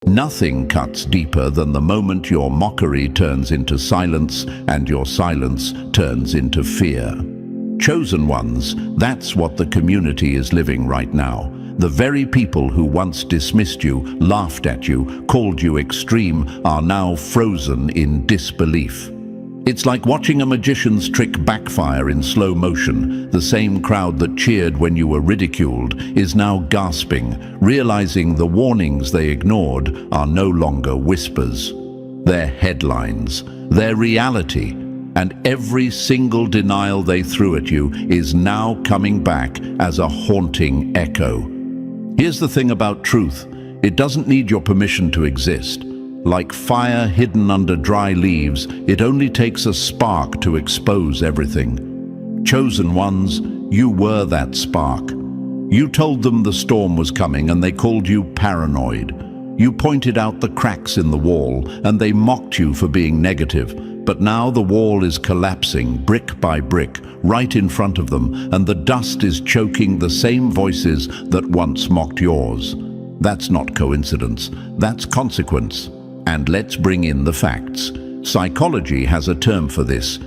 Nothing cuts deeper than the moment your mockery turns into silence and your silence turns into fear. Chosen ones, that's what the community is living right now. The very people who once dismissed you, laughed at you, called you extreme, are now frozen in disbelief. It's like watching a magician's trick backfire in slow motion. The same crowd that cheered when you were ridiculed is now gasping, realizing the warnings they ignored are no longer whispers. They're headlines, they're reality, and every single denial they threw at you is now coming back as a haunting echo. Here's the thing about truth: it doesn't need your permission to exist. Like fire hidden under dry leaves, it only takes a spark to expose everything. Chosen ones, you were that spark. You told them the storm was coming and they called you paranoid. You pointed out the cracks in the wall and they mocked you for being negative. But now the wall is collapsing brick by brick right in front of them, and the dust is choking the same voices that once mocked yours. That's not coincidence, that's consequence. And let's bring in the facts. Psychology has a term for this: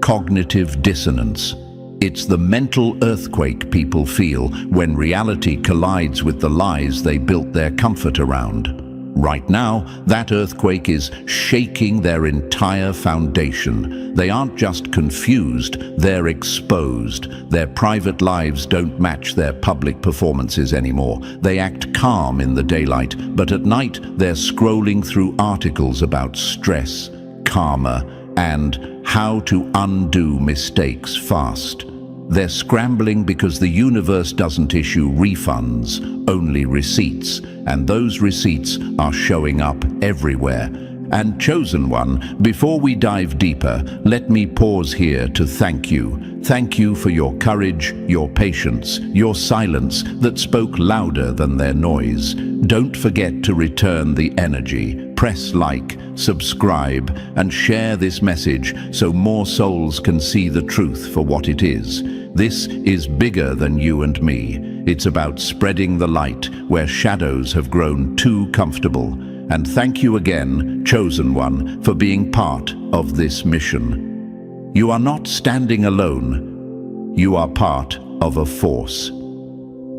cognitive dissonance. It's the mental earthquake people feel when reality collides with the lies they built their comfort around. Right now, that earthquake is shaking their entire foundation. They aren't just confused, they're exposed. Their private lives don't match their public performances anymore. They act calm in the daylight, but at night they're scrolling through articles about stress, karma, and how to undo mistakes fast. They're scrambling because the universe doesn't issue refunds, only receipts, and those receipts are showing up everywhere. And Chosen One, before we dive deeper, let me pause here to thank you. Thank you for your courage, your patience, your silence that spoke louder than their noise. Don't forget to return the energy. Press like, subscribe, and share this message so more souls can see the truth for what it is. This is bigger than you and me. It's about spreading the light where shadows have grown too comfortable. And thank you again, Chosen One, for being part of this mission. You are not standing alone. You are part of a force.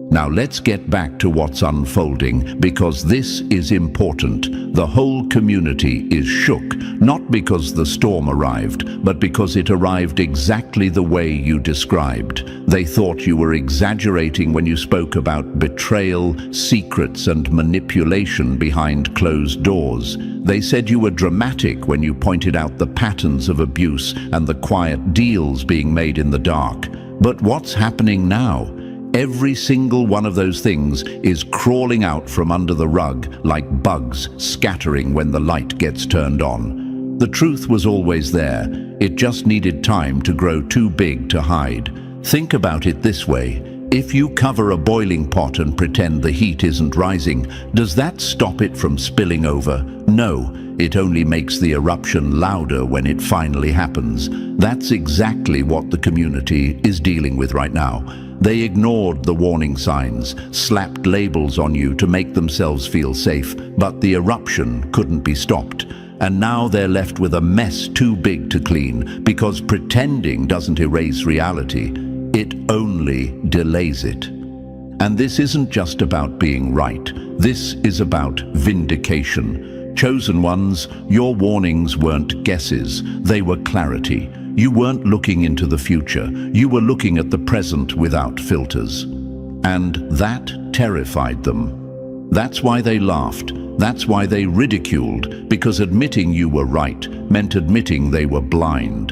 Now let's get back to what's unfolding, because this is important. The whole community is shook, not because the storm arrived, but because it arrived exactly the way you described. They thought you were exaggerating when you spoke about betrayal, secrets, and manipulation behind closed doors. They said you were dramatic when you pointed out the patterns of abuse and the quiet deals being made in the dark. But what's happening now? Every single one of those things is crawling out from under the rug like bugs scattering when the light gets turned on. The truth was always there. It just needed time to grow too big to hide. Think about it this way. If you cover a boiling pot and pretend the heat isn't rising, does that stop it from spilling over? No, it only makes the eruption louder when it finally happens. That's exactly what the community is dealing with right now. They ignored the warning signs, slapped labels on you to make themselves feel safe, but the eruption couldn't be stopped. And now they're left with a mess too big to clean, because pretending doesn't erase reality. It only delays it. And this isn't just about being right. This is about vindication. Chosen ones, your warnings weren't guesses. They were clarity. You weren't looking into the future. You were looking at the present without filters. And that terrified them. That's why they laughed. That's why they ridiculed, because admitting you were right meant admitting they were blind.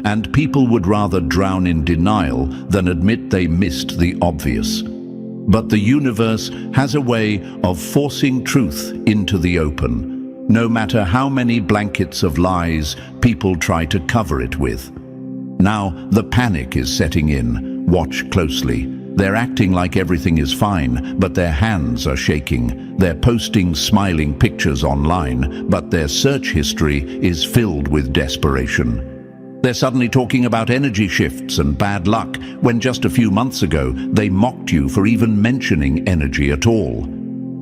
And people would rather drown in denial than admit they missed the obvious. But the universe has a way of forcing truth into the open. No matter how many blankets of lies people try to cover it with. Now the panic is setting in. Watch closely. They're acting like everything is fine, but their hands are shaking. They're posting smiling pictures online, but their search history is filled with desperation. They're suddenly talking about energy shifts and bad luck, when just a few months ago they mocked you for even mentioning energy at all.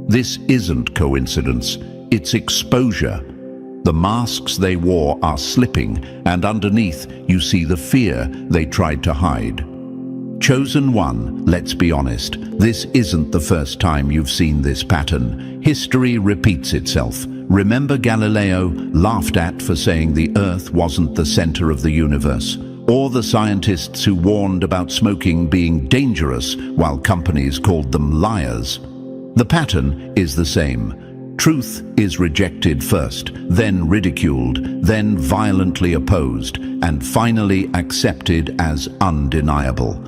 This isn't coincidence. it's exposure. The masks they wore are slipping, and underneath you see the fear they tried to hide. Chosen One, let's be honest, this isn't the first time you've seen this pattern. History repeats itself. Remember Galileo, laughed at for saying the Earth wasn't the center of the universe? Or the scientists who warned about smoking being dangerous while companies called them liars? The pattern is the same. Truth is rejected first, then ridiculed, then violently opposed, and finally accepted as undeniable.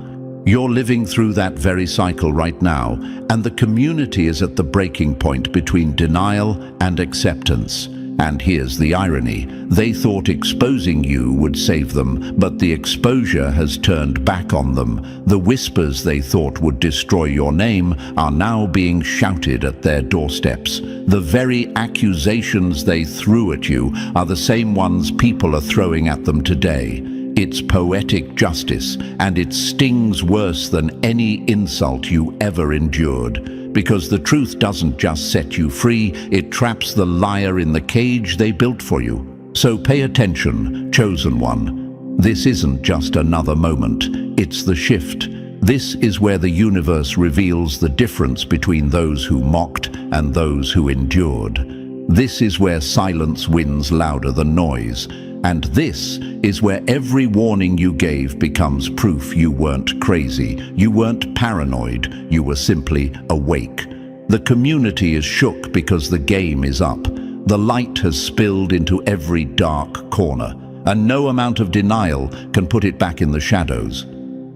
You're living through that very cycle right now, and the community is at the breaking point between denial and acceptance. And here's the irony. They thought exposing you would save them, but the exposure has turned back on them. The whispers they thought would destroy your name are now being shouted at their doorsteps. The very accusations they threw at you are the same ones people are throwing at them today. It's poetic justice, and it stings worse than any insult you ever endured. Because the truth doesn't just set you free, it traps the liar in the cage they built for you. So pay attention, Chosen One. This isn't just another moment, it's the shift. This is where the universe reveals the difference between those who mocked and those who endured. This is where silence wins louder than noise. And this is where every warning you gave becomes proof you weren't crazy, you weren't paranoid, you were simply awake. The community is shook because the game is up. The light has spilled into every dark corner, and no amount of denial can put it back in the shadows.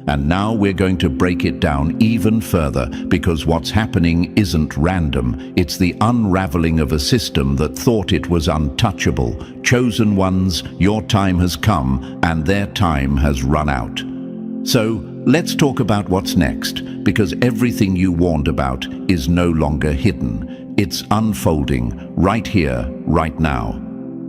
And now we're going to break it down even further, because what's happening isn't random. It's the unraveling of a system that thought it was untouchable. Chosen Ones, your time has come, and their time has run out. So let's talk about what's next, because everything you warned about is no longer hidden. It's unfolding right here, right now.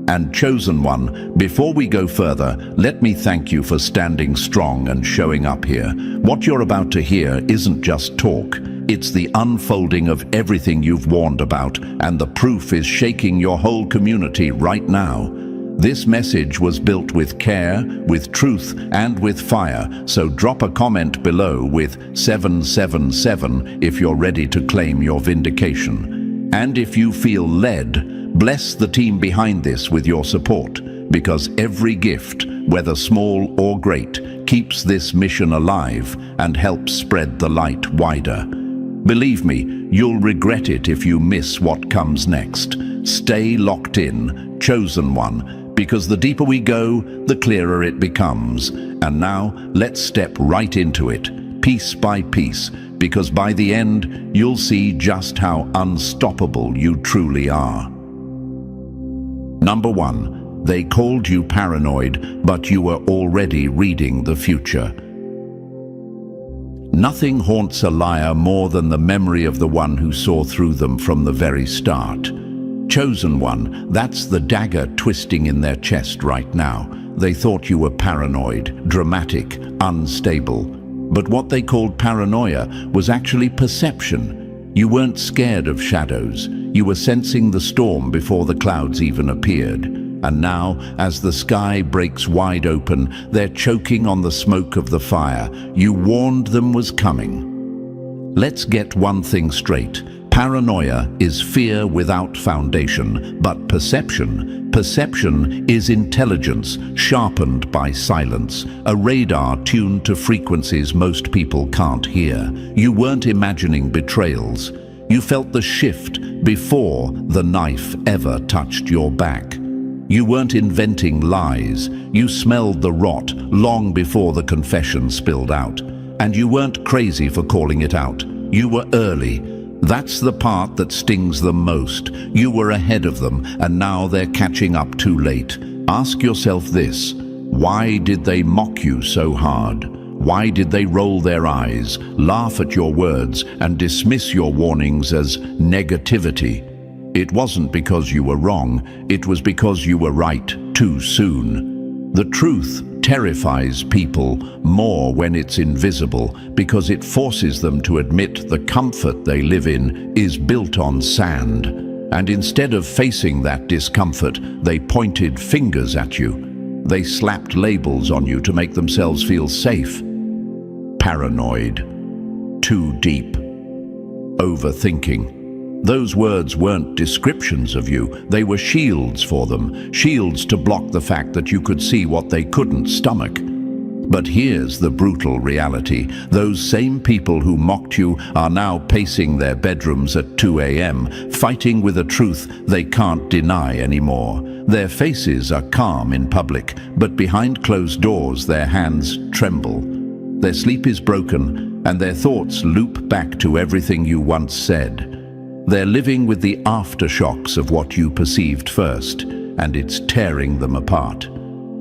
And Chosen One, before we go further, let me thank you for standing strong and showing up here. What you're about to hear isn't just talk. It's the unfolding of everything you've warned about, and the proof is shaking your whole community right now. This message was built with care, with truth, and with fire, so drop a comment below with 777 if you're ready to claim your vindication. And if you feel led, bless the team behind this with your support, because every gift, whether small or great, keeps this mission alive and helps spread the light wider. Believe me, you'll regret it if you miss what comes next. Stay locked in, Chosen One, because the deeper we go, the clearer it becomes. And now, let's step right into it, piece by piece, because by the end, you'll see just how unstoppable you truly are. Number 1, they called you paranoid, but you were already reading the future. Nothing haunts a liar more than the memory of the one who saw through them from the very start. Chosen One, that's the dagger twisting in their chest right now. They thought you were paranoid, dramatic, unstable. But what they called paranoia was actually perception. You weren't scared of shadows. You were sensing the storm before the clouds even appeared. And now, as the sky breaks wide open, they're choking on the smoke of the fire. You warned them was coming. Let's get one thing straight. Paranoia is fear without foundation, but perception is intelligence sharpened by silence, a radar tuned to frequencies most people can't hear. You weren't imagining betrayals. You felt the shift before the knife ever touched your back. You weren't inventing lies. You smelled the rot long before the confession spilled out. And you weren't crazy for calling it out. You were early. That's the part that stings them most. You were ahead of them, and now they're catching up too late. Ask yourself this: why did they mock you so hard? Why did they roll their eyes, laugh at your words, and dismiss your warnings as negativity? It wasn't because you were wrong, it was because you were right too soon. The truth terrifies people more when it's invisible, because it forces them to admit the comfort they live in is built on sand. And instead of facing that discomfort, they pointed fingers at you. They slapped labels on you to make themselves feel safe. Paranoid. Too deep. Overthinking. Those words weren't descriptions of you, they were shields for them, shields to block the fact that you could see what they couldn't stomach. But here's the brutal reality. Those same people who mocked you are now pacing their bedrooms at 2 a.m., fighting with a truth they can't deny anymore. Their faces are calm in public, but behind closed doors their hands tremble. Their sleep is broken, and their thoughts loop back to everything you once said. They're living with the aftershocks of what you perceived first, and it's tearing them apart.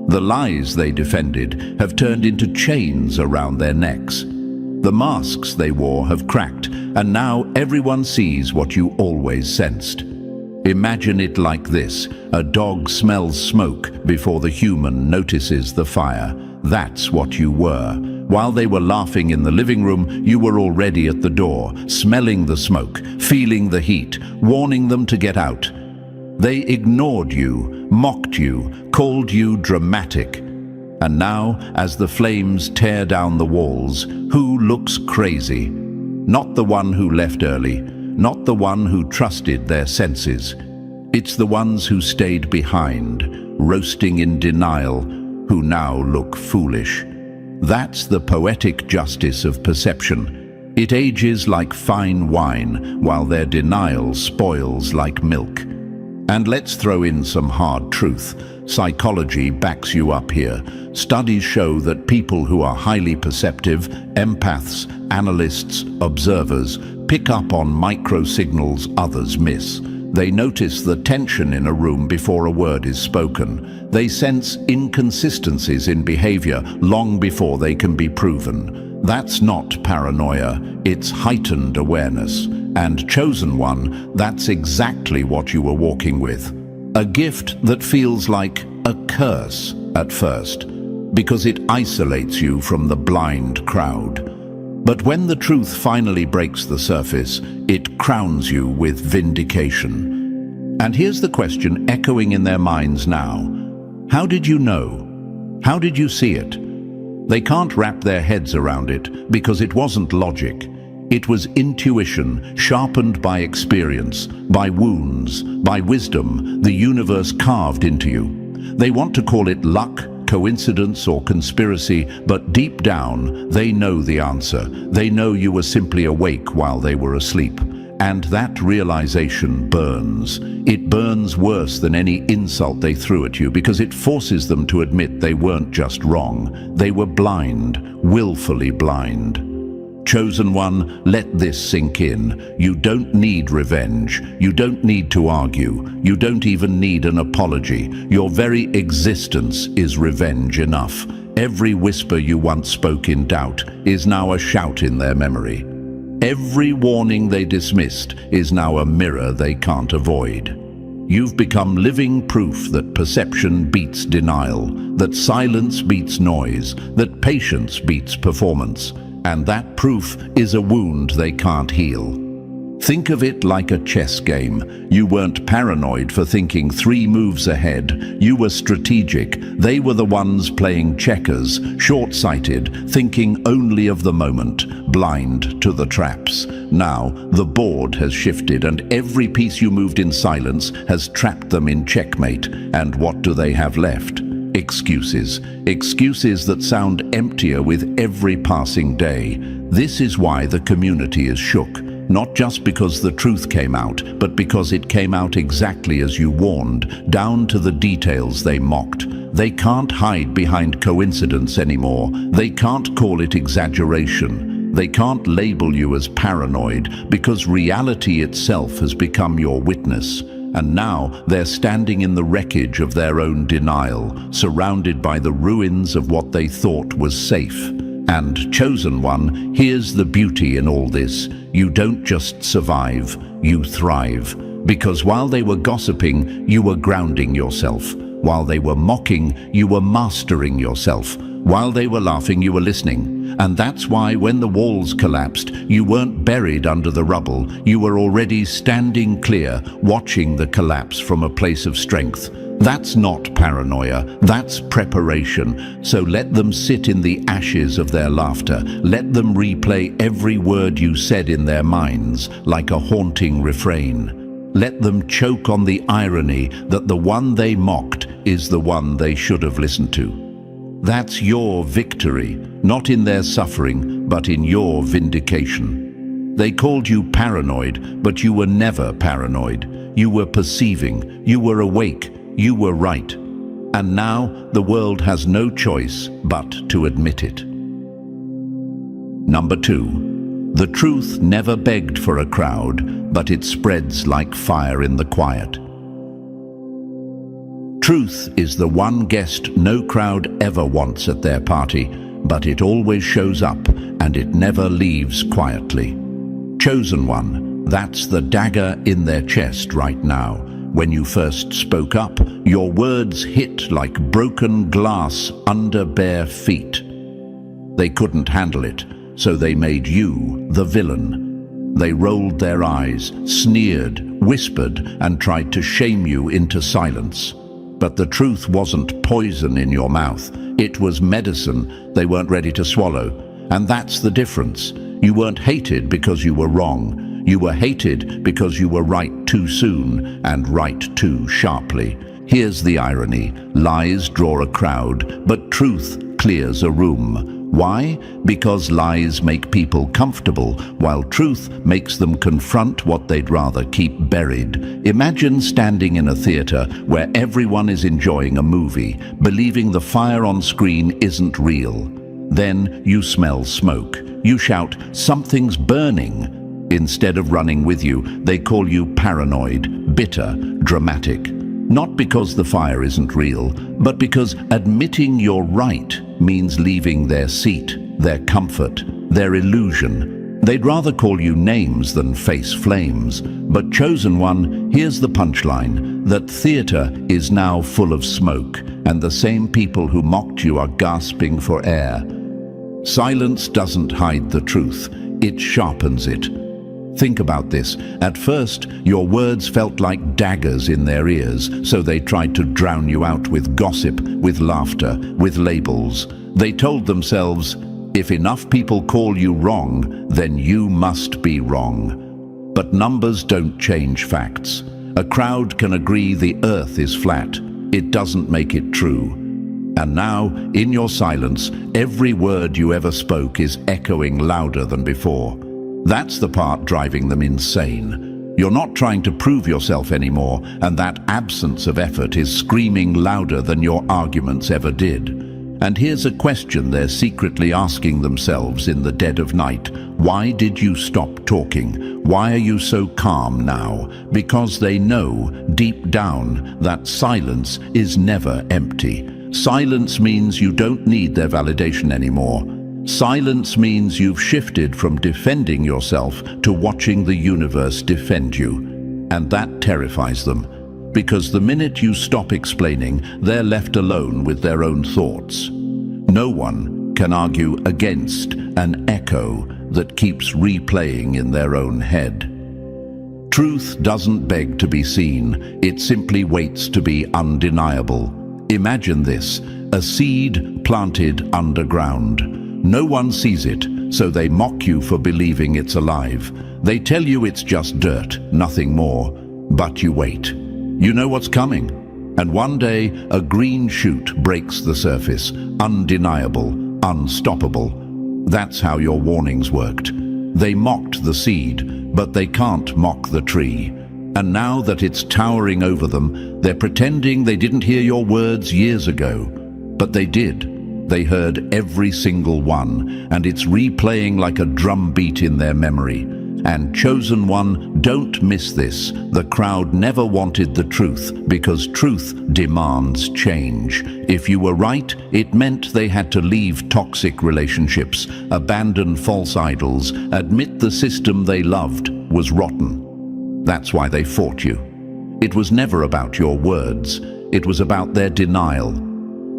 The lies they defended have turned into chains around their necks. The masks they wore have cracked, and now everyone sees what you always sensed. Imagine it like this: a dog smells smoke before the human notices the fire. That's what you were. While they were laughing in the living room, you were already at the door, smelling the smoke, feeling the heat, warning them to get out. They ignored you, mocked you, called you dramatic. And now, as the flames tear down the walls, who looks crazy? Not the one who left early, not the one who trusted their senses. It's the ones who stayed behind, roasting in denial, who now look foolish. That's the poetic justice of perception. It ages like fine wine, while their denial spoils like milk. And let's throw in some hard truth. Psychology backs you up here. Studies show that people who are highly perceptive, empaths, analysts, observers, pick up on micro-signals others miss. They notice the tension in a room before a word is spoken. They sense inconsistencies in behavior long before they can be proven. That's not paranoia, it's heightened awareness. And Chosen One, that's exactly what you were walking with. A gift that feels like a curse at first, because it isolates you from the blind crowd. But when the truth finally breaks the surface, it crowns you with vindication. And here's the question echoing in their minds now. How did you know? How did you see it? They can't wrap their heads around it because it wasn't logic. It was intuition, sharpened by experience, by wounds, by wisdom the universe carved into you. They want to call it luck, coincidence, or conspiracy, but deep down, they know the answer. They know you were simply awake while they were asleep. And that realization burns. It burns worse than any insult they threw at you because it forces them to admit they weren't just wrong. They were blind, willfully blind. Chosen One, let this sink in. You don't need revenge. You don't need to argue. You don't even need an apology. Your very existence is revenge enough. Every whisper you once spoke in doubt is now a shout in their memory. Every warning they dismissed is now a mirror they can't avoid. You've become living proof that perception beats denial, that silence beats noise, that patience beats performance. And that proof is a wound they can't heal. Think of it like a chess game. You weren't paranoid for thinking 3 moves ahead. You were strategic. They were the ones playing checkers, short-sighted, thinking only of the moment, blind to the traps. Now, the board has shifted and every piece you moved in silence has trapped them in checkmate. And what do they have left? Excuses. Excuses that sound emptier with every passing day. This is why the community is shook. Not just because the truth came out, but because it came out exactly as you warned, down to the details they mocked. They can't hide behind coincidence anymore. They can't call it exaggeration. They can't label you as paranoid because reality itself has become your witness. And now they're standing in the wreckage of their own denial, surrounded by the ruins of what they thought was safe. And Chosen One, here's the beauty in all this. You don't just survive, you thrive. Because while they were gossiping, you were grounding yourself. While they were mocking, you were mastering yourself. While they were laughing, you were listening. And that's why when the walls collapsed, you weren't buried under the rubble. You were already standing clear, watching the collapse from a place of strength. That's not paranoia, that's preparation. So let them sit in the ashes of their laughter. Let them replay every word you said in their minds, like a haunting refrain. Let them choke on the irony that the one they mocked is the one they should have listened to. That's your victory, not in their suffering, but in your vindication. They called you paranoid, but you were never paranoid. You were perceiving, you were awake, you were right. And now the world has no choice but to admit it. Number 2. The truth never begged for a crowd, but it spreads like fire in the quiet. Truth is the one guest no crowd ever wants at their party, but it always shows up and it never leaves quietly. Chosen one, that's the dagger in their chest right now. When you first spoke up, your words hit like broken glass under bare feet. They couldn't handle it, so they made you the villain. They rolled their eyes, sneered, whispered, and tried to shame you into silence. But the truth wasn't poison in your mouth. It was medicine they weren't ready to swallow. And that's the difference. You weren't hated because you were wrong. You were hated because you were right too soon and right too sharply. Here's the irony. Lies draw a crowd, but truth clears a room. Why? Because lies make people comfortable, while truth makes them confront what they'd rather keep buried. Imagine standing in a theater where everyone is enjoying a movie, believing the fire on screen isn't real. Then you smell smoke. You shout, "Something's burning." Instead of running with you, they call you paranoid, bitter, dramatic. Not because the fire isn't real, but because admitting you're right means leaving their seat, their comfort, their illusion. They'd rather call you names than face flames. But chosen one, here's the punchline, that theater is now full of smoke, and the same people who mocked you are gasping for air. Silence doesn't hide the truth, it sharpens it. Think about this. At first, your words felt like daggers in their ears, so they tried to drown you out with gossip, with laughter, with labels. They told themselves, if enough people call you wrong, then you must be wrong. But numbers don't change facts. A crowd can agree the earth is flat. It doesn't make it true. And now, in your silence, every word you ever spoke is echoing louder than before. That's the part driving them insane. You're not trying to prove yourself anymore, and that absence of effort is screaming louder than your arguments ever did. And here's a question they're secretly asking themselves in the dead of night. Why did you stop talking? Why are you so calm now? Because they know, deep down, that silence is never empty. Silence means you don't need their validation anymore. Silence means you've shifted from defending yourself to watching the universe defend you. And that terrifies them. Because the minute you stop explaining, they're left alone with their own thoughts. No one can argue against an echo that keeps replaying in their own head. Truth doesn't beg to be seen, it simply waits to be undeniable. Imagine this, a seed planted underground. No one sees it, so they mock you for believing it's alive. They tell you it's just dirt, nothing more. But you wait. You know what's coming. And one day, a green shoot breaks the surface, undeniable, unstoppable. That's how your warnings worked. They mocked the seed, but they can't mock the tree. And now that it's towering over them, they're pretending they didn't hear your words years ago. But they did. They heard every single one, and it's replaying like a drum beat in their memory. And chosen one, don't miss this. The crowd never wanted the truth, because truth demands change. If you were right, it meant they had to leave toxic relationships, abandon false idols, admit the system they loved was rotten. That's why they fought you. It was never about your words. It was about their denial.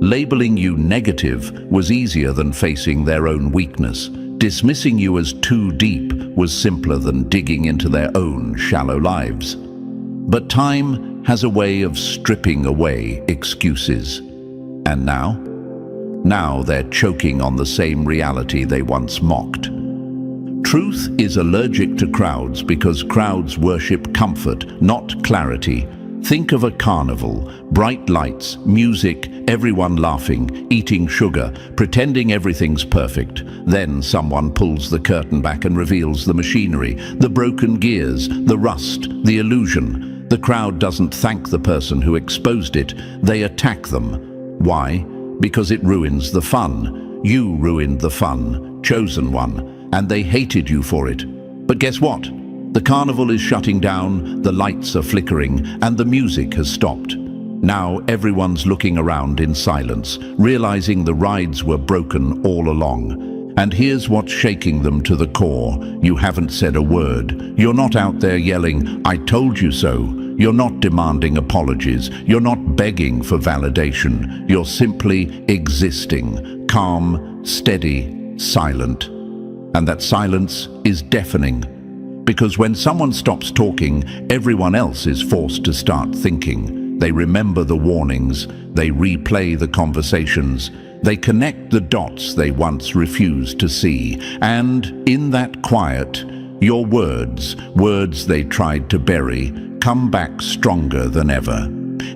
Labeling you negative was easier than facing their own weakness. Dismissing you as too deep was simpler than digging into their own shallow lives. But time has a way of stripping away excuses. And now? Now they're choking on the same reality they once mocked. Truth is allergic to crowds because crowds worship comfort, not clarity. Think of a carnival, bright lights, music, everyone laughing, eating sugar, pretending everything's perfect. Then someone pulls the curtain back and reveals the machinery, the broken gears, the rust, the illusion. The crowd doesn't thank the person who exposed it, they attack them. Why? Because it ruins the fun. You ruined the fun, chosen one, and they hated you for it. But guess what? The carnival is shutting down, the lights are flickering, and the music has stopped. Now everyone's looking around in silence, realizing the rides were broken all along. And here's what's shaking them to the core. You haven't said a word. You're not out there yelling, "I told you so." You're not demanding apologies. You're not begging for validation. You're simply existing, calm, steady, silent. And that silence is deafening. Because when someone stops talking, everyone else is forced to start thinking. They remember the warnings, they replay the conversations, they connect the dots they once refused to see. And in that quiet, your words they tried to bury, come back stronger than ever.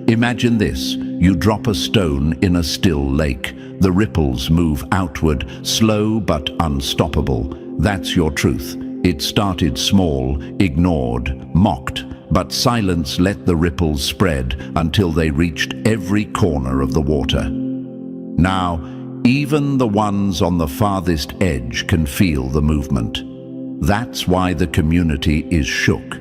Imagine this, you drop a stone in a still lake. The ripples move outward, slow but unstoppable. That's your truth. It started small, ignored, mocked, but silence let the ripples spread until they reached every corner of the water. Now, even the ones on the farthest edge can feel the movement. That's why the community is shook.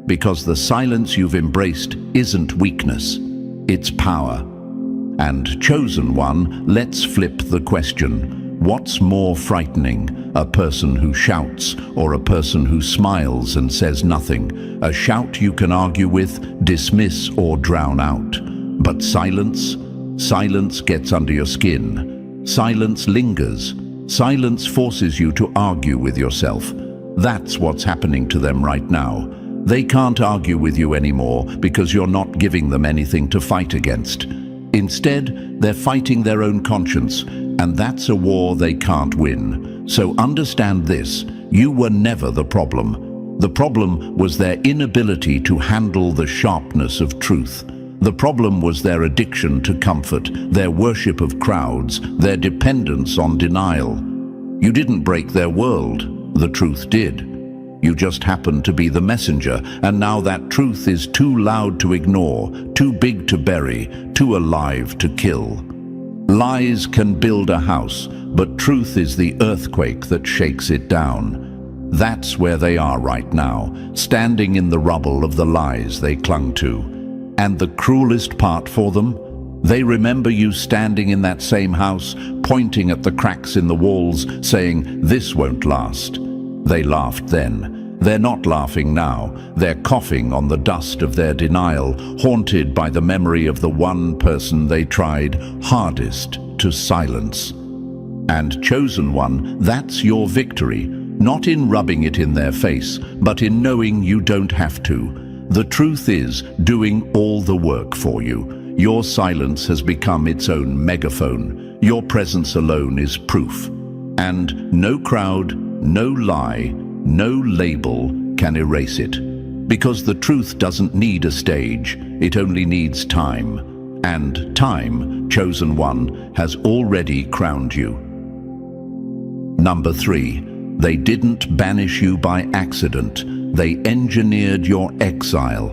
Because the silence you've embraced isn't weakness, it's power. And chosen one, let's flip the question. What's more frightening, a person who shouts or a person who smiles and says nothing? A shout you can argue with, dismiss or drown out. But silence? Silence gets under your skin. Silence lingers. Silence forces you to argue with yourself. That's what's happening to them right now. They can't argue with you anymore because you're not giving them anything to fight against. Instead, they're fighting their own conscience, and that's a war they can't win. So understand this, you were never the problem. The problem was their inability to handle the sharpness of truth. The problem was their addiction to comfort, their worship of crowds, their dependence on denial. You didn't break their world, the truth did. You just happened to be the messenger, and now that truth is too loud to ignore, too big to bury, too alive to kill. Lies can build a house, but truth is the earthquake that shakes it down. That's where they are right now, standing in the rubble of the lies they clung to. And the cruelest part for them? They remember you standing in that same house, pointing at the cracks in the walls, saying, "This won't last." They laughed then. They're not laughing now. They're coughing on the dust of their denial, haunted by the memory of the one person they tried hardest to silence. And chosen one, that's your victory, not in rubbing it in their face, but in knowing you don't have to. The truth is doing all the work for you. Your silence has become its own megaphone. Your presence alone is proof. And no crowd, no lie, no label can erase it. Because the truth doesn't need a stage, it only needs time. And time, chosen one, has already crowned you. Number 3, they didn't banish you by accident. They engineered your exile.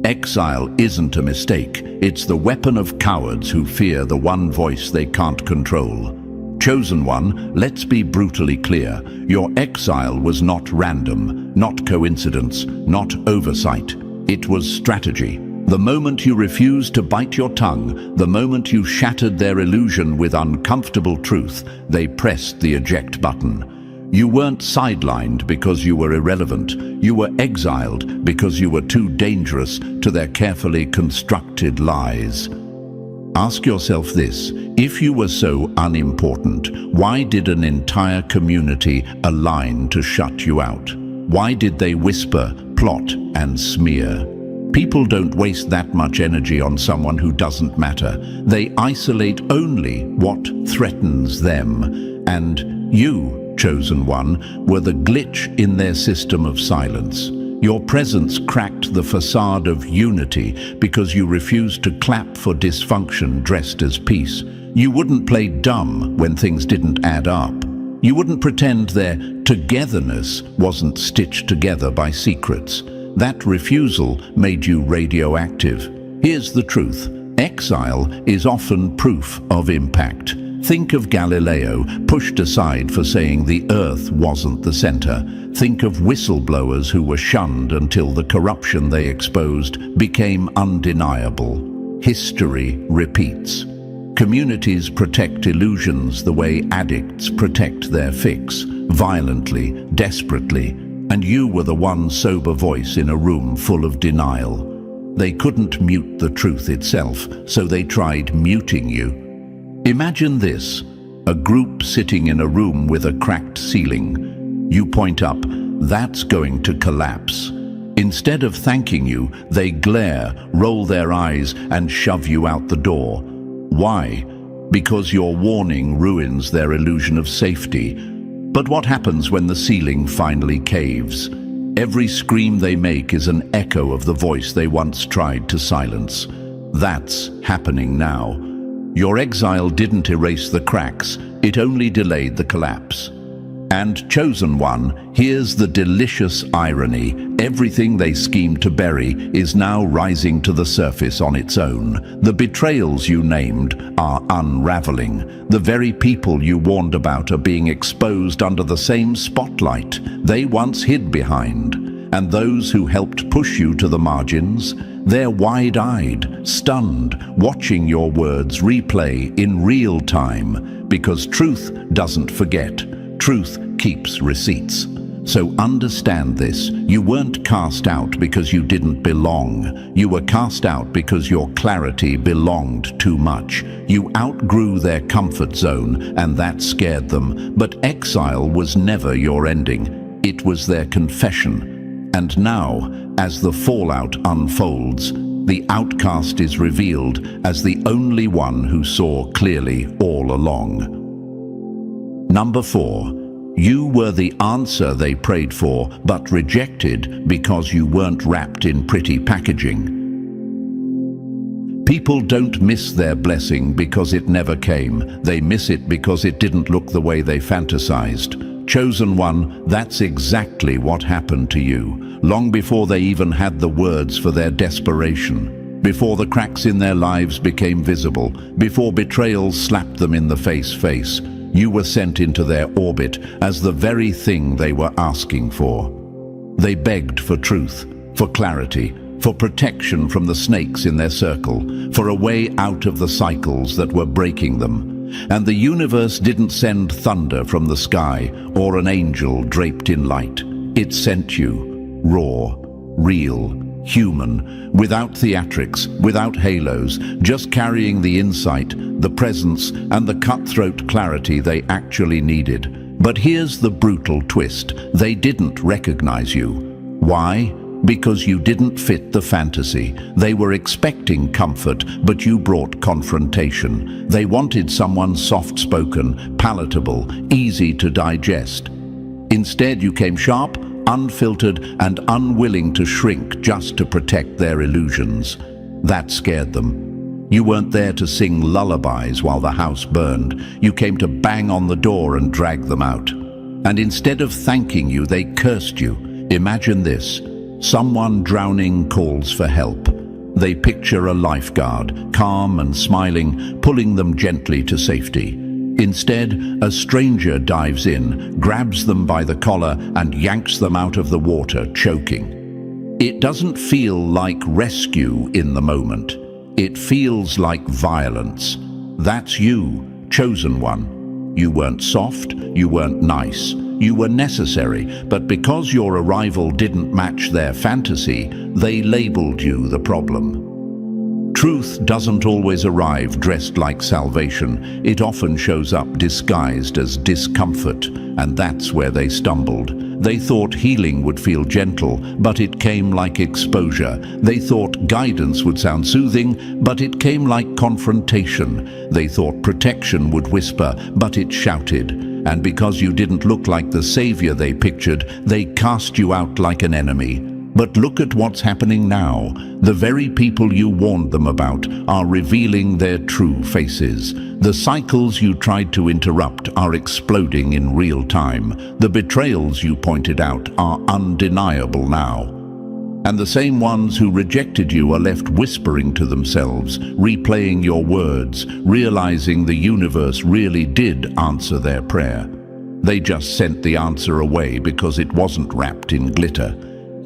Exile isn't a mistake. It's the weapon of cowards who fear the one voice they can't control. Chosen one, let's be brutally clear. Your exile was not random, not coincidence, not oversight. It was strategy. The moment you refused to bite your tongue, the moment you shattered their illusion with uncomfortable truth, they pressed the eject button. You weren't sidelined because you were irrelevant. You were exiled because you were too dangerous to their carefully constructed lies. Ask yourself this: if you were so unimportant, why did an entire community align to shut you out? Why did they whisper, plot, and smear? People don't waste that much energy on someone who doesn't matter. They isolate only what threatens them. And you, Chosen One, were the glitch in their system of silence. Your presence cracked the facade of unity because you refused to clap for dysfunction dressed as peace. You wouldn't play dumb when things didn't add up. You wouldn't pretend their togetherness wasn't stitched together by secrets. That refusal made you radioactive. Here's the truth: exile is often proof of impact. Think of Galileo, pushed aside for saying the Earth wasn't the center. Think of whistleblowers who were shunned until the corruption they exposed became undeniable. History repeats. Communities protect illusions the way addicts protect their fix, violently, desperately, and you were the one sober voice in a room full of denial. They couldn't mute the truth itself, so they tried muting you. Imagine this: a group sitting in a room with a cracked ceiling. You point up. That's going to collapse. Instead of thanking you, they glare, roll their eyes, and shove you out the door. Why? Because your warning ruins their illusion of safety. But what happens when the ceiling finally caves? Every scream they make is an echo of the voice they once tried to silence. That's happening now. Your exile didn't erase the cracks, it only delayed the collapse. And Chosen One, here's the delicious irony: everything they schemed to bury is now rising to the surface on its own. The betrayals you named are unraveling. The very people you warned about are being exposed under the same spotlight they once hid behind. And those who helped push you to the margins, they're wide-eyed, stunned, watching your words replay in real time. Because truth doesn't forget. Truth keeps receipts. So understand this: you weren't cast out because you didn't belong. You were cast out because your clarity belonged too much. You outgrew their comfort zone, and that scared them. But exile was never your ending. It was their confession. And now, as the fallout unfolds, the outcast is revealed as the only one who saw clearly all along. Number 4. You were the answer they prayed for, but rejected because you weren't wrapped in pretty packaging. People don't miss their blessing because it never came. They miss it because it didn't look the way they fantasized. Chosen One, that's exactly what happened to you, long before they even had the words for their desperation. Before the cracks in their lives became visible, before betrayals slapped them in the face, you were sent into their orbit as the very thing they were asking for. They begged for truth, for clarity, for protection from the snakes in their circle, for a way out of the cycles that were breaking them. And the universe didn't send thunder from the sky or an angel draped in light. It sent you, raw, real, human, without theatrics, without halos, just carrying the insight, the presence, and the cutthroat clarity they actually needed. But here's the brutal twist: they didn't recognize you. Why? Because you didn't fit the fantasy. They were expecting comfort, but you brought confrontation. They wanted someone soft-spoken, palatable, easy to digest. Instead, you came sharp, unfiltered, and unwilling to shrink just to protect their illusions. That scared them. You weren't there to sing lullabies while the house burned. You came to bang on the door and drag them out. And instead of thanking you, they cursed you. Imagine this: someone drowning calls for help. They picture a lifeguard, calm and smiling, pulling them gently to safety. Instead, a stranger dives in, grabs them by the collar, and yanks them out of the water, choking. It doesn't feel like rescue in the moment. It feels like violence. That's you, Chosen One. You weren't soft, you weren't nice. You were necessary, but because your arrival didn't match their fantasy, they labeled you the problem. Truth doesn't always arrive dressed like salvation. It often shows up disguised as discomfort, and that's where they stumbled. They thought healing would feel gentle, but it came like exposure. They thought guidance would sound soothing, but it came like confrontation. They thought protection would whisper, but it shouted. And because you didn't look like the savior they pictured, they cast you out like an enemy. But look at what's happening now. The very people you warned them about are revealing their true faces. The cycles you tried to interrupt are exploding in real time. The betrayals you pointed out are undeniable now. And the same ones who rejected you are left whispering to themselves, replaying your words, realizing the universe really did answer their prayer. They just sent the answer away because it wasn't wrapped in glitter.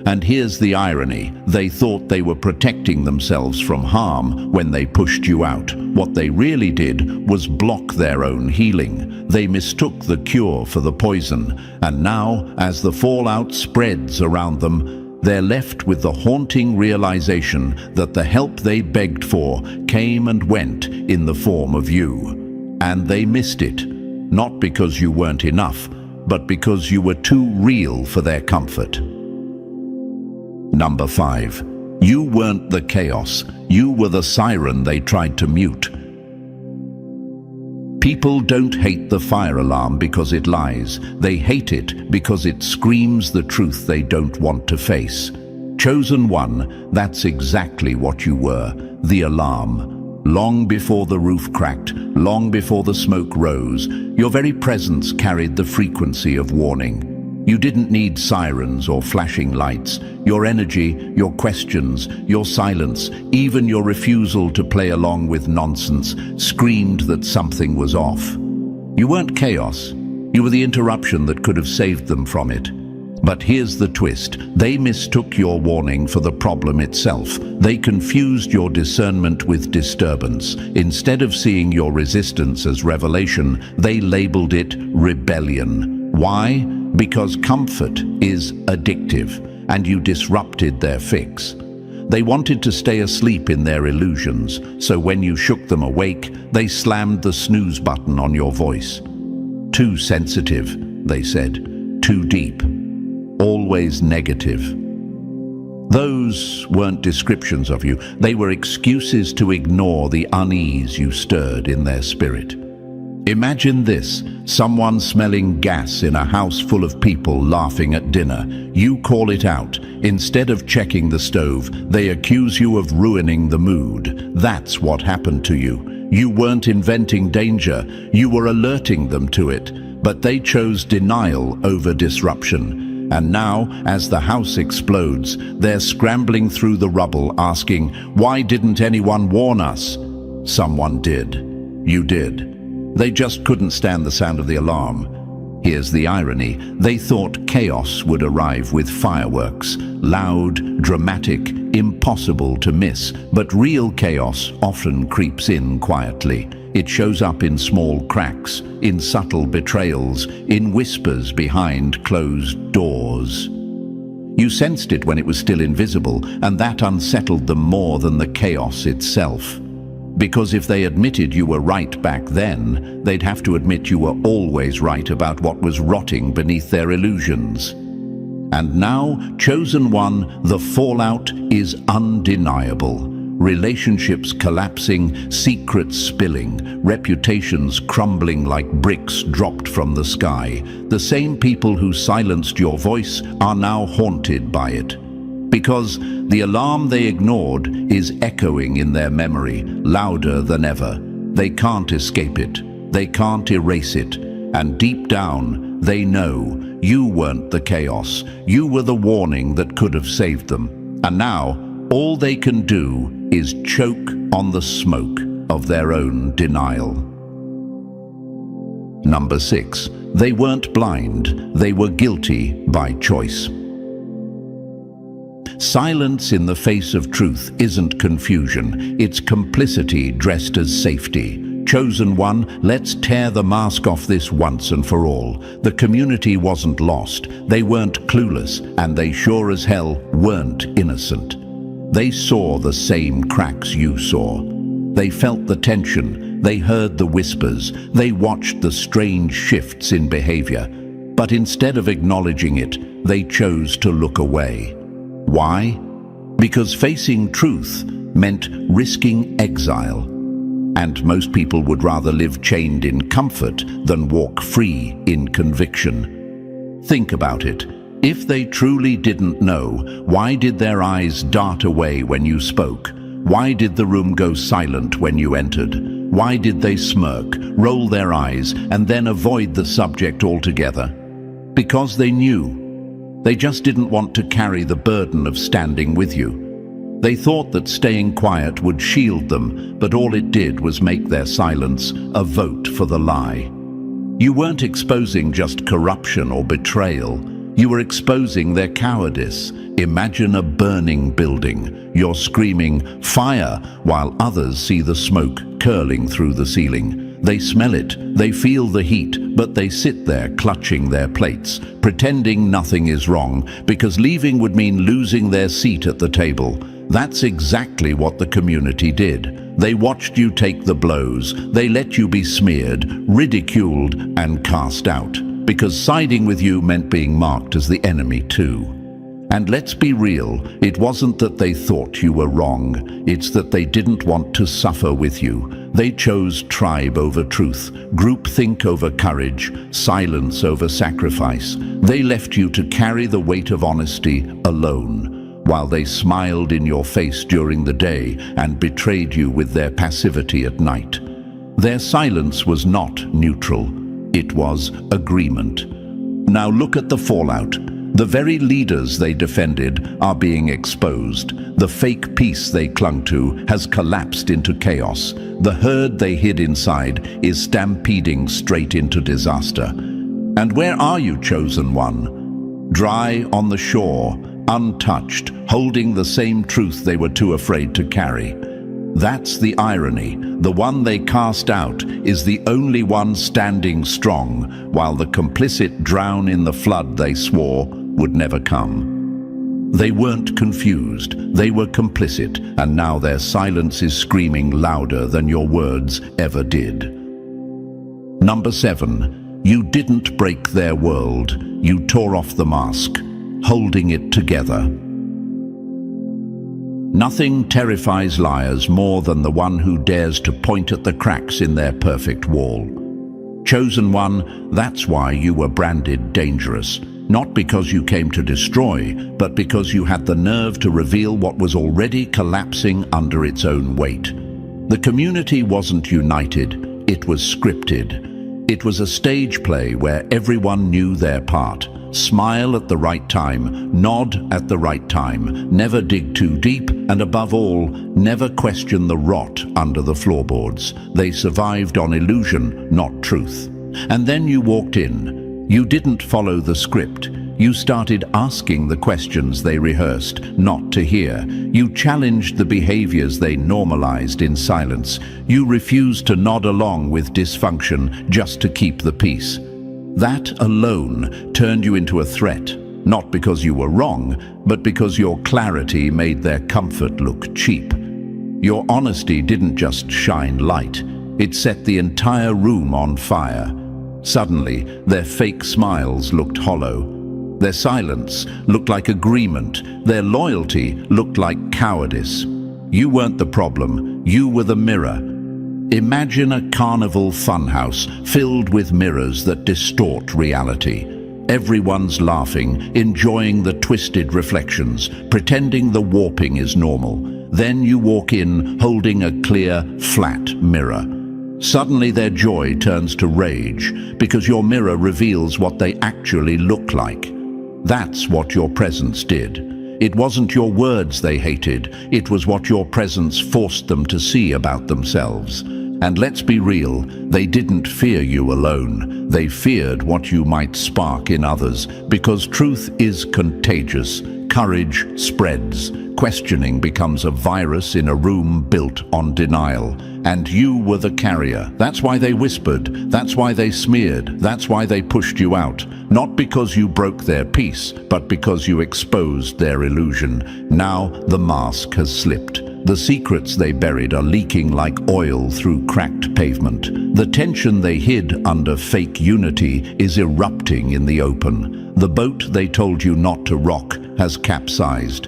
And here's the irony. They thought they were protecting themselves from harm when they pushed you out. What they really did was block their own healing. They mistook the cure for the poison. And now, as the fallout spreads around them, they're left with the haunting realization that the help they begged for came and went in the form of you. And they missed it. Not because you weren't enough, but because you were too real for their comfort. Number 5. You weren't the chaos. You were the siren they tried to mute. People don't hate the fire alarm because it lies. They hate it because it screams the truth they don't want to face. Chosen One, that's exactly what you were. The alarm. Long before the roof cracked, long before the smoke rose, your very presence carried the frequency of warning. You didn't need sirens or flashing lights. Your energy, your questions, your silence, even your refusal to play along with nonsense, screamed that something was off. You weren't chaos. You were the interruption that could have saved them from it. But here's the twist. They mistook your warning for the problem itself. They confused your discernment with disturbance. Instead of seeing your resistance as revelation, they labeled it rebellion. Why? Because comfort is addictive, and you disrupted their fix. They wanted to stay asleep in their illusions, so when you shook them awake, they slammed the snooze button on your voice. Too sensitive, they said. Too deep. Always negative. Those weren't descriptions of you. They were excuses to ignore the unease you stirred in their spirit. Imagine this, someone smelling gas in a house full of people laughing at dinner. You call it out. Instead of checking the stove, they accuse you of ruining the mood. That's what happened to you. You weren't inventing danger, you were alerting them to it. But they chose denial over disruption. And now, as the house explodes, they're scrambling through the rubble asking, why didn't anyone warn us? Someone did. You did. They just couldn't stand the sound of the alarm. Here's the irony. They thought chaos would arrive with fireworks. Loud, dramatic, impossible to miss. But real chaos often creeps in quietly. It shows up in small cracks, in subtle betrayals, in whispers behind closed doors. You sensed it when it was still invisible, and that unsettled them more than the chaos itself. Because if they admitted you were right back then, they'd have to admit you were always right about what was rotting beneath their illusions. And now, Chosen One, the fallout is undeniable. Relationships collapsing, secrets spilling, reputations crumbling like bricks dropped from the sky. The same people who silenced your voice are now haunted by it. Because the alarm they ignored is echoing in their memory, louder than ever. They can't escape it. They can't erase it. And deep down, they know you weren't the chaos. You were the warning that could have saved them. And now, all they can do is choke on the smoke of their own denial. Number 6. They weren't blind. They were guilty by choice. Silence in the face of truth isn't confusion. It's complicity dressed as safety. Chosen One, let's tear the mask off this once and for all. The community wasn't lost. They weren't clueless, and they sure as hell weren't innocent. They saw the same cracks you saw. They felt the tension, they heard the whispers, they watched the strange shifts in behavior. But instead of acknowledging it, they chose to look away. Why? Because facing truth meant risking exile. And most people would rather live chained in comfort than walk free in conviction. Think about it. If they truly didn't know, why did their eyes dart away when you spoke? Why did the room go silent when you entered? Why did they smirk, roll their eyes, and then avoid the subject altogether? Because they knew. They just didn't want to carry the burden of standing with you. They thought that staying quiet would shield them, but all it did was make their silence a vote for the lie. You weren't exposing just corruption or betrayal. You were exposing their cowardice. Imagine a burning building. You're screaming, "Fire!" while others see the smoke curling through the ceiling. They smell it, they feel the heat, but they sit there clutching their plates, pretending nothing is wrong, because leaving would mean losing their seat at the table. That's exactly what the community did. They watched you take the blows. They let you be smeared, ridiculed, and cast out, because siding with you meant being marked as the enemy too. And let's be real, it wasn't that they thought you were wrong, it's that they didn't want to suffer with you. They chose tribe over truth, groupthink over courage, silence over sacrifice. They left you to carry the weight of honesty alone, while they smiled in your face during the day and betrayed you with their passivity at night. Their silence was not neutral, it was agreement. Now look at the fallout. The very leaders they defended are being exposed. The fake peace they clung to has collapsed into chaos. The herd they hid inside is stampeding straight into disaster. And where are you, Chosen One? Dry on the shore, untouched, holding the same truth they were too afraid to carry. That's the irony. The one they cast out is the only one standing strong, while the complicit drown in the flood they swore would never come. They weren't confused, they were complicit, and now their silence is screaming louder than your words ever did. Number 7, you didn't break their world, you tore off the mask, holding it together. Nothing terrifies liars more than the one who dares to point at the cracks in their perfect wall. Chosen One, that's why you were branded dangerous. Not because you came to destroy, but because you had the nerve to reveal what was already collapsing under its own weight. The community wasn't united, it was scripted. It was a stage play where everyone knew their part. Smile at the right time, nod at the right time, never dig too deep, and above all, never question the rot under the floorboards. They survived on illusion, not truth. And then you walked in. You didn't follow the script. You started asking the questions they rehearsed, not to hear. You challenged the behaviors they normalized in silence. You refused to nod along with dysfunction just to keep the peace. That alone turned you into a threat, not because you were wrong, but because your clarity made their comfort look cheap. Your honesty didn't just shine light, it set the entire room on fire. Suddenly, their fake smiles looked hollow. Their silence looked like agreement. Their loyalty looked like cowardice. You weren't the problem, you were the mirror. Imagine a carnival funhouse filled with mirrors that distort reality. Everyone's laughing, enjoying the twisted reflections, pretending the warping is normal. Then you walk in holding a clear, flat mirror. Suddenly their joy turns to rage because your mirror reveals what they actually look like. That's what your presence did. It wasn't your words they hated, it was what your presence forced them to see about themselves. And let's be real, they didn't fear you alone. They feared what you might spark in others, because truth is contagious. courage spreads. Questioning becomes a virus in a room built on denial. And you were the carrier. That's why they whispered. That's why they smeared. That's why they pushed you out. Not because you broke their peace, but because you exposed their illusion. Now the mask has slipped. The secrets they buried are leaking like oil through cracked pavement. The tension they hid under fake unity is erupting in the open. The boat they told you not to rock has capsized.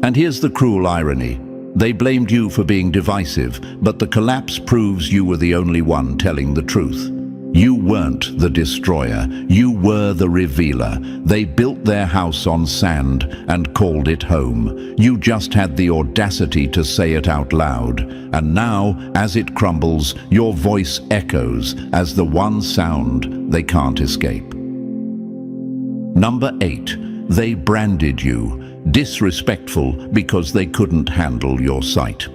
And here's the cruel irony. They blamed you for being divisive, but the collapse proves you were the only one telling the truth. You weren't the destroyer, you were the revealer. They built their house on sand and called it home. You just had the audacity to say it out loud. And now, as it crumbles, your voice echoes as the one sound they can't escape. Number 8. They branded you disrespectful because they couldn't handle your sight.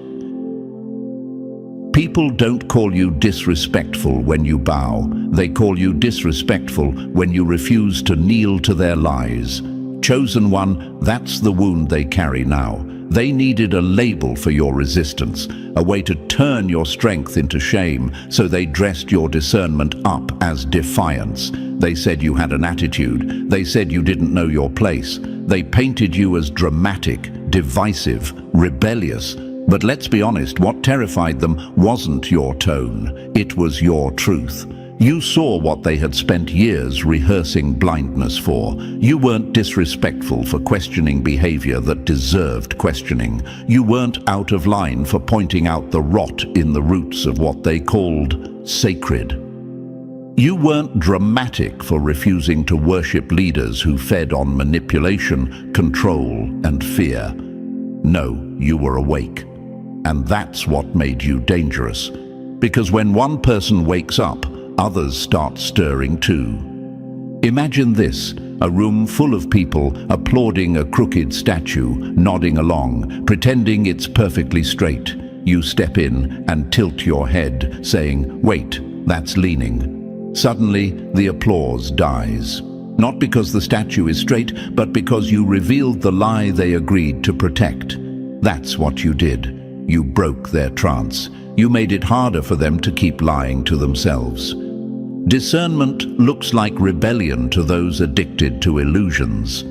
People don't call you disrespectful when you bow. They call you disrespectful when you refuse to kneel to their lies. Chosen one, that's the wound they carry now. They needed a label for your resistance, a way to turn your strength into shame, so they dressed your discernment up as defiance. They said you had an attitude. They said you didn't know your place. They painted you as dramatic, divisive, rebellious. But let's be honest, what terrified them wasn't your tone. It was your truth. You saw what they had spent years rehearsing blindness for. You weren't disrespectful for questioning behavior that deserved questioning. You weren't out of line for pointing out the rot in the roots of what they called sacred. You weren't dramatic for refusing to worship leaders who fed on manipulation, control, and fear. No, you were awake. And that's what made you dangerous. Because when one person wakes up, others start stirring too. Imagine this, a room full of people applauding a crooked statue, nodding along, pretending it's perfectly straight. You step in and tilt your head, saying, "Wait, that's leaning." Suddenly, the applause dies. Not because the statue is straight, but because you revealed the lie they agreed to protect. That's what you did. You broke their trance. You made it harder for them to keep lying to themselves. Discernment looks like rebellion to those addicted to illusions.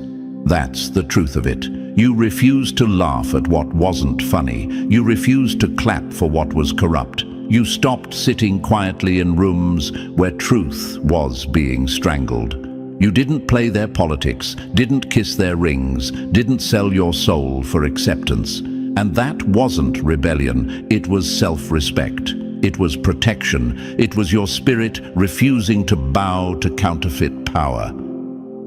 That's the truth of it. You refused to laugh at what wasn't funny. You refused to clap for what was corrupt. You stopped sitting quietly in rooms where truth was being strangled. You didn't play their politics, didn't kiss their rings, didn't sell your soul for acceptance. And that wasn't rebellion, it was self-respect. It was protection. It was your spirit refusing to bow to counterfeit power.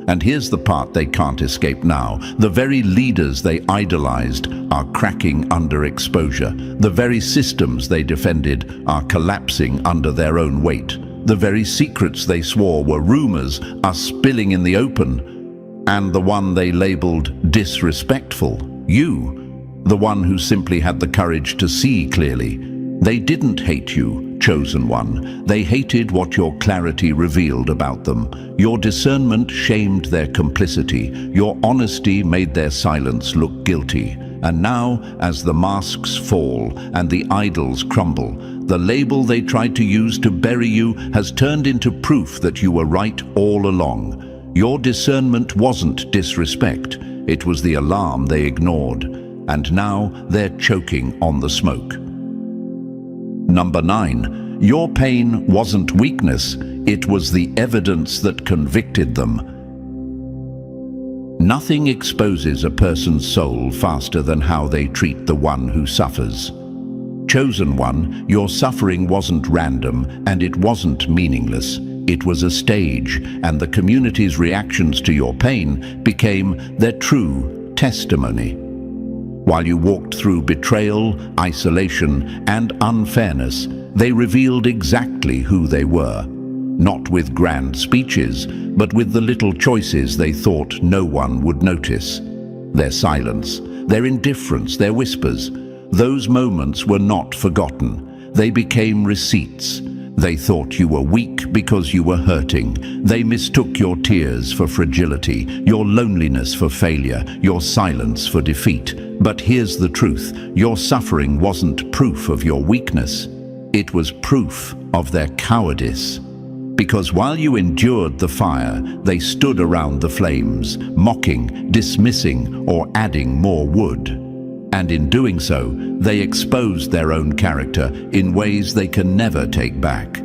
And here's the part they can't escape now. The very leaders they idolized are cracking under exposure. The very systems they defended are collapsing under their own weight. The very secrets they swore were rumors are spilling in the open. And the one they labeled disrespectful, you, the one who simply had the courage to see clearly. They didn't hate you, chosen one. They hated what your clarity revealed about them. Your discernment shamed their complicity. Your honesty made their silence look guilty. And now, as the masks fall and the idols crumble, the label they tried to use to bury you has turned into proof that you were right all along. Your discernment wasn't disrespect. It was the alarm they ignored. And now they're choking on the smoke. Number 9, your pain wasn't weakness, it was the evidence that convicted them. Nothing exposes a person's soul faster than how they treat the one who suffers. Chosen one, your suffering wasn't random and it wasn't meaningless. It was a stage, and the community's reactions to your pain became their true testimony. While you walked through betrayal, isolation, and unfairness, they revealed exactly who they were. Not with grand speeches, but with the little choices they thought no one would notice. Their silence, their indifference, their whispers. Those moments were not forgotten. They became receipts. They thought you were weak because you were hurting. They mistook your tears for fragility, your loneliness for failure, your silence for defeat. But here's the truth: your suffering wasn't proof of your weakness. It was proof of their cowardice. Because while you endured the fire, they stood around the flames, mocking, dismissing, or adding more wood. And in doing so, they exposed their own character in ways they can never take back.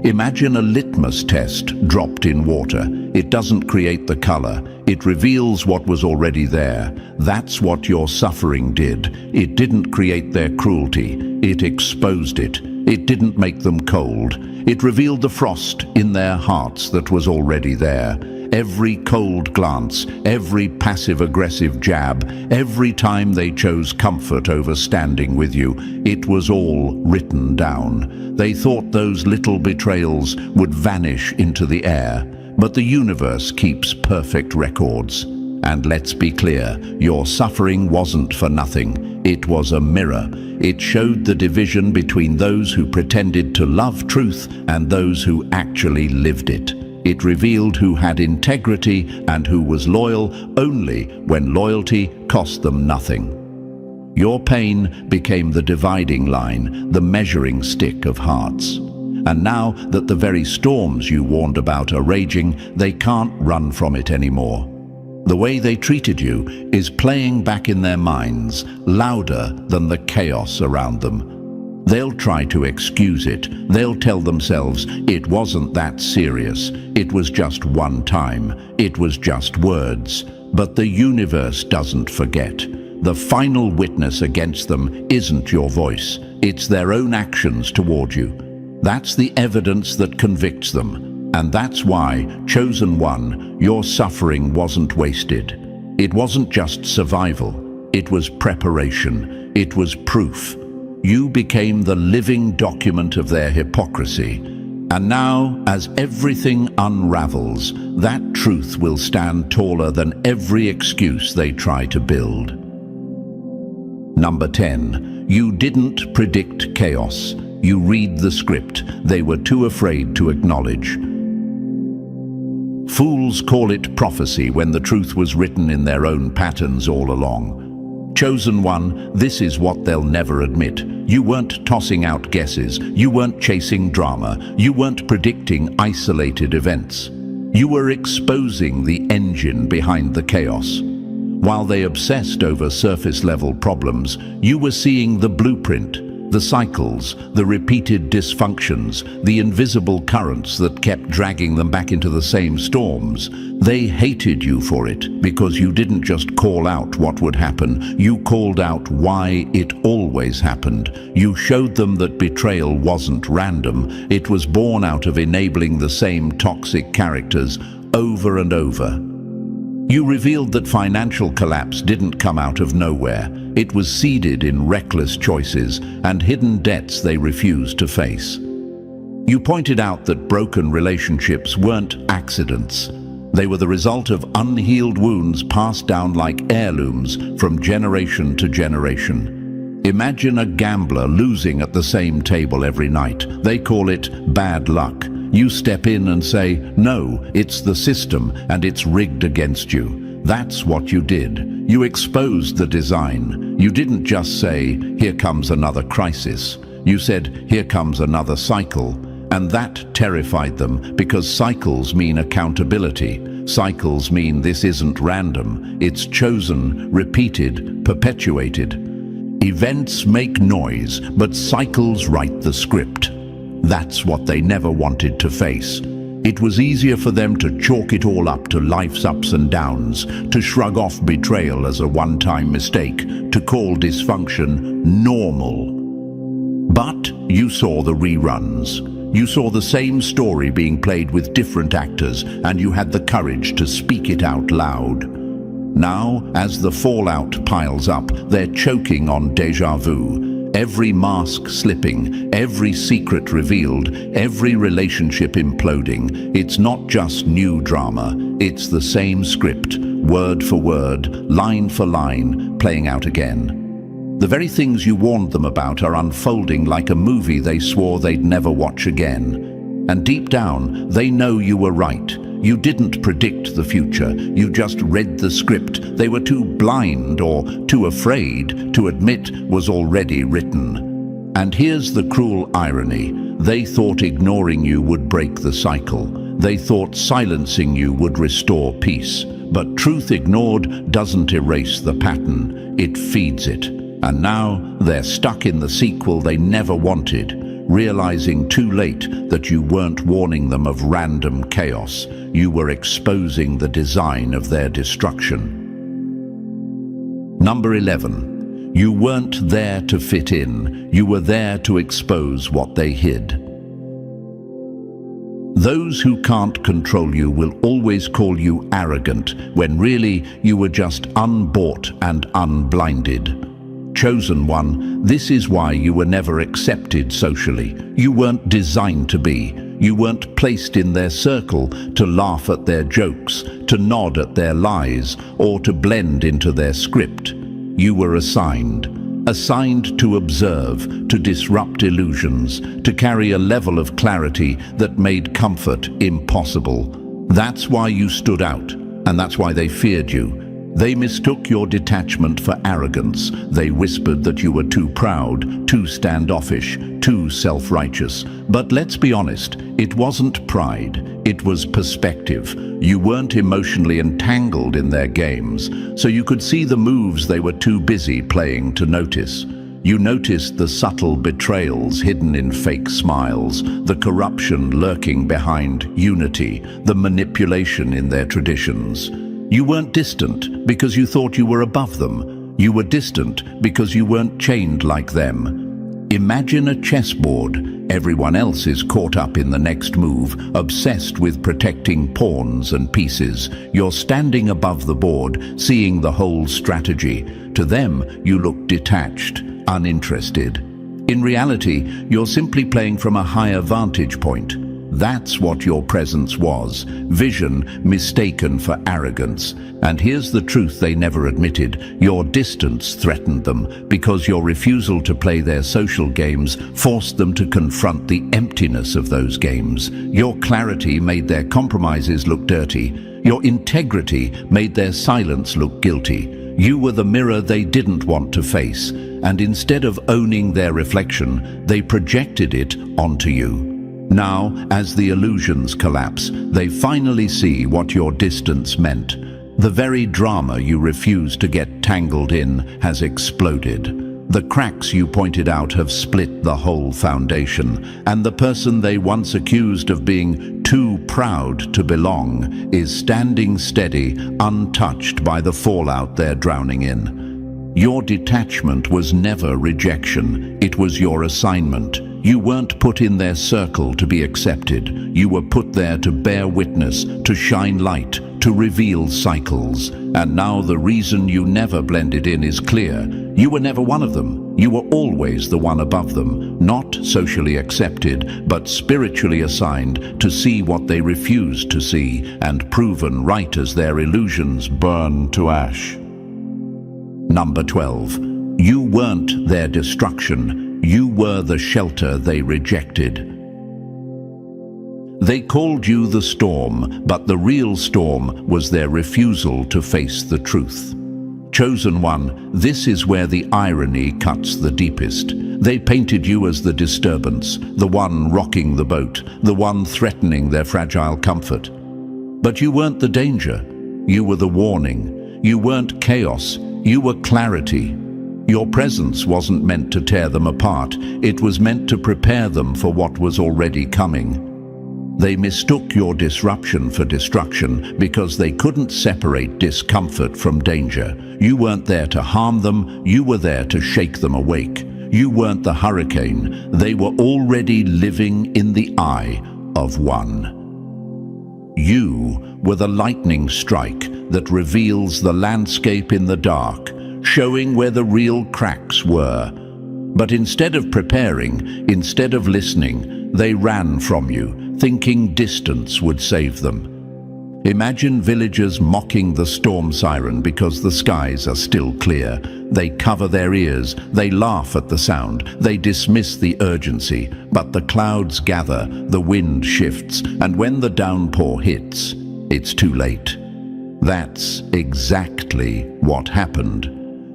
Imagine a litmus test dropped in water. It doesn't create the color. It reveals what was already there. That's what your suffering did. It didn't create their cruelty. It exposed it. It didn't make them cold. It revealed the frost in their hearts that was already there. Every cold glance, every passive-aggressive jab, every time they chose comfort over standing with you, it was all written down. They thought those little betrayals would vanish into the air, but the universe keeps perfect records. And let's be clear, your suffering wasn't for nothing. It was a mirror. It showed the division between those who pretended to love truth and those who actually lived it. It revealed who had integrity and who was loyal only when loyalty cost them nothing. Your pain became the dividing line, the measuring stick of hearts. And now that the very storms you warned about are raging, they can't run from it anymore. The way they treated you is playing back in their minds, louder than the chaos around them. They'll try to excuse it. They'll tell themselves it wasn't that serious. It was just one time. It was just words. But the universe doesn't forget. The final witness against them isn't your voice. It's their own actions toward you. That's the evidence that convicts them. And that's why, Chosen One, your suffering wasn't wasted. It wasn't just survival. It was preparation. It was proof. You became the living document of their hypocrisy. And now, as everything unravels, that truth will stand taller than every excuse they try to build. Number 10. You didn't predict chaos. You read the script they were too afraid to acknowledge. Fools call it prophecy when the truth was written in their own patterns all along. Chosen One, this is what they'll never admit. You weren't tossing out guesses. You weren't chasing drama. You weren't predicting isolated events. You were exposing the engine behind the chaos. While they obsessed over surface-level problems, you were seeing the blueprint, the cycles, the repeated dysfunctions, the invisible currents that kept dragging them back into the same storms. They hated you for it because you didn't just call out what would happen. You called out why it always happened. You showed them that betrayal wasn't random. It was born out of enabling the same toxic characters over and over. You revealed that financial collapse didn't come out of nowhere. It was seeded in reckless choices and hidden debts they refused to face. You pointed out that broken relationships weren't accidents. They were the result of unhealed wounds passed down like heirlooms from generation to generation. Imagine a gambler losing at the same table every night. They call it bad luck. You step in and say, no, it's the system and it's rigged against you. That's what you did. You exposed the design. You didn't just say, here comes another crisis. You said, here comes another cycle. And that terrified them because cycles mean accountability. Cycles mean this isn't random. It's chosen, repeated, perpetuated. Events make noise, but cycles write the script. That's what they never wanted to face. It was easier for them to chalk it all up to life's ups and downs, to shrug off betrayal as a one-time mistake, to call dysfunction normal. But you saw the reruns. You saw the same story being played with different actors, and you had the courage to speak it out loud. Now, as the fallout piles up, they're choking on déjà vu. Every mask slipping, every secret revealed, every relationship imploding. It's not just new drama, it's the same script, word for word, line for line, playing out again. The very things you warned them about are unfolding like a movie they swore they'd never watch again. And deep down, they know you were right. You didn't predict the future, you just read the script they were too blind or too afraid to admit was already written. And here's the cruel irony. They thought ignoring you would break the cycle. They thought silencing you would restore peace. But truth ignored doesn't erase the pattern, it feeds it. And now they're stuck in the sequel they never wanted, realizing too late that you weren't warning them of random chaos. You were exposing the design of their destruction. Number 11. You weren't there to fit in. You were there to expose what they hid. Those who can't control you will always call you arrogant, when really you were just unbought and unblinded. Chosen one, this is why you were never accepted socially. You weren't designed to be. You weren't placed in their circle to laugh at their jokes, to nod at their lies, or to blend into their script. You were assigned to observe, to disrupt illusions, to carry a level of clarity that made comfort impossible. That's why you stood out, and that's why they feared you. They mistook your detachment for arrogance. They whispered that you were too proud, too standoffish, too self-righteous. But let's be honest, it wasn't pride, it was perspective. You weren't emotionally entangled in their games, so you could see the moves they were too busy playing to notice. You noticed the subtle betrayals hidden in fake smiles, the corruption lurking behind unity, the manipulation in their traditions. You weren't distant because you thought you were above them. You were distant because you weren't chained like them. Imagine a chessboard. Everyone else is caught up in the next move, obsessed with protecting pawns and pieces. You're standing above the board, seeing the whole strategy. To them, you look detached, uninterested. In reality, you're simply playing from a higher vantage point. That's what your presence was, vision mistaken for arrogance. And here's the truth they never admitted. Your distance threatened them because your refusal to play their social games forced them to confront the emptiness of those games. Your clarity made their compromises look dirty. Your integrity made their silence look guilty. You were the mirror they didn't want to face, and instead of owning their reflection, they projected it onto you. Now, as the illusions collapse, they finally see what your distance meant. The very drama you refused to get tangled in has exploded. The cracks you pointed out have split the whole foundation, and the person they once accused of being too proud to belong is standing steady, untouched by the fallout they're drowning in. Your detachment was never rejection, it was your assignment. You weren't put in their circle to be accepted. You were put there to bear witness, to shine light, to reveal cycles. And now the reason you never blended in is clear. You were never one of them. You were always the one above them, not socially accepted, but spiritually assigned to see what they refused to see, and proven right as their illusions burn to ash. Number 12. You weren't their destruction. You were the shelter they rejected. They called you the storm, but the real storm was their refusal to face the truth. Chosen one, this is where the irony cuts the deepest. They painted you as the disturbance, the one rocking the boat, the one threatening their fragile comfort. But you weren't the danger. You were the warning. You weren't chaos. You were clarity. Your presence wasn't meant to tear them apart. It was meant to prepare them for what was already coming. They mistook your disruption for destruction because they couldn't separate discomfort from danger. You weren't there to harm them, you were there to shake them awake. You weren't the hurricane, they were already living in the eye of one. You were the lightning strike that reveals the landscape in the dark, showing where the real cracks were. But instead of preparing, instead of listening, they ran from you, thinking distance would save them. Imagine villagers mocking the storm siren because the skies are still clear. They cover their ears, they laugh at the sound, they dismiss the urgency. But the clouds gather, the wind shifts, and when the downpour hits, it's too late. That's exactly what happened.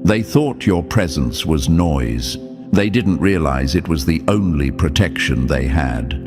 They thought your presence was noise. They didn't realize it was the only protection they had.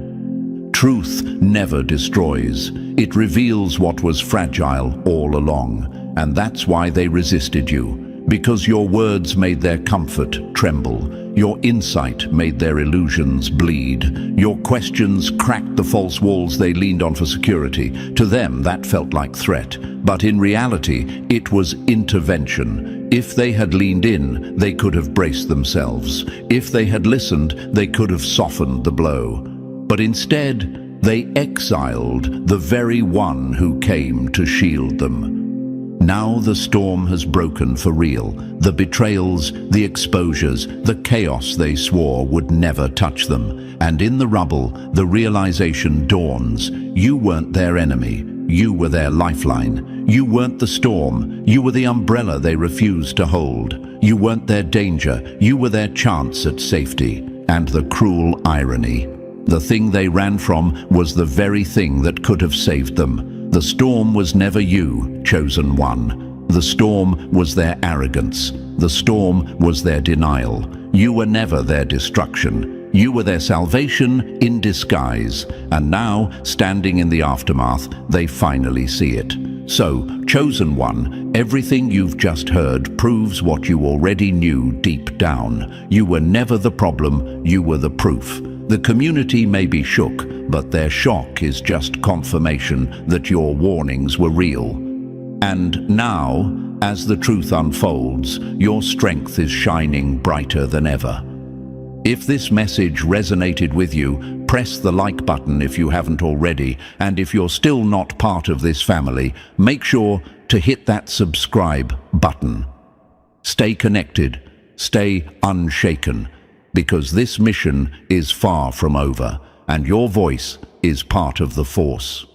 Truth never destroys. It reveals what was fragile all along. And that's why they resisted you. Because your words made their comfort tremble. Your insight made their illusions bleed. Your questions cracked the false walls they leaned on for security. To them, that felt like threat. But in reality, it was intervention. If they had leaned in, they could have braced themselves. If they had listened, they could have softened the blow. But instead, they exiled the very one who came to shield them. Now the storm has broken for real. The betrayals, the exposures, the chaos they swore would never touch them. And in the rubble, the realization dawns. You weren't their enemy. You were their lifeline. You weren't the storm. You were the umbrella they refused to hold. You weren't their danger. You were their chance at safety. And the cruel irony. The thing they ran from was the very thing that could have saved them. The storm was never you, chosen one. The storm was their arrogance. The storm was their denial. You were never their destruction. You were their salvation in disguise. And now, standing in the aftermath, they finally see it. So, chosen one, everything you've just heard proves what you already knew deep down. You were never the problem, you were the proof. The community may be shook, but their shock is just confirmation that your warnings were real. And now, as the truth unfolds, your strength is shining brighter than ever. If this message resonated with you, press the like button if you haven't already, and if you're still not part of this family, make sure to hit that subscribe button. Stay connected, stay unshaken, because this mission is far from over, and your voice is part of the force.